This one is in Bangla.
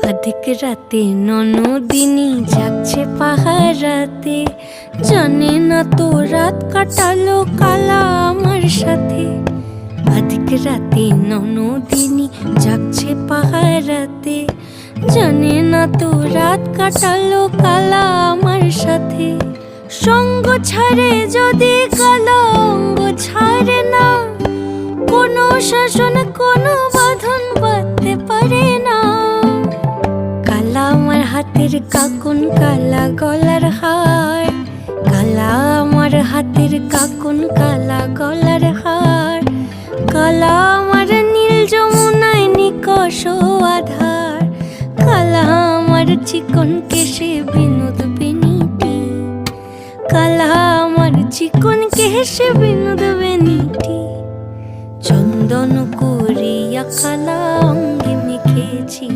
অধিক রাতে ননদিনী জাগছে পাহারাতে, জানে না তো রাত কাটালো কালা আমার সাথে। অধিক রাতে ননদিনী জাগছে পাহারাতে, জানে না তো রাত কাটালো কালা আমার সাথে। সঙ্গ ছাড়ে যদি কালা অঙ্গ ছাড়ে না, কোনো শাসন কোনো বাঁধন বাঁধতে পারে না। কালা আমার হাতের কাকুন কালা গলার হার, কালা আমার হাতের কাকুন কালা গলার হার। কালা আমার নীল যমুনায় নিকষ আধার, কালা আমার চিকন কেশে বিনোদ বেনিটি, কালা আমার চিকন কেশে বিনোদ বেনিটি। চন্দন করিয়া কালা অঙ্গে মেখেছি।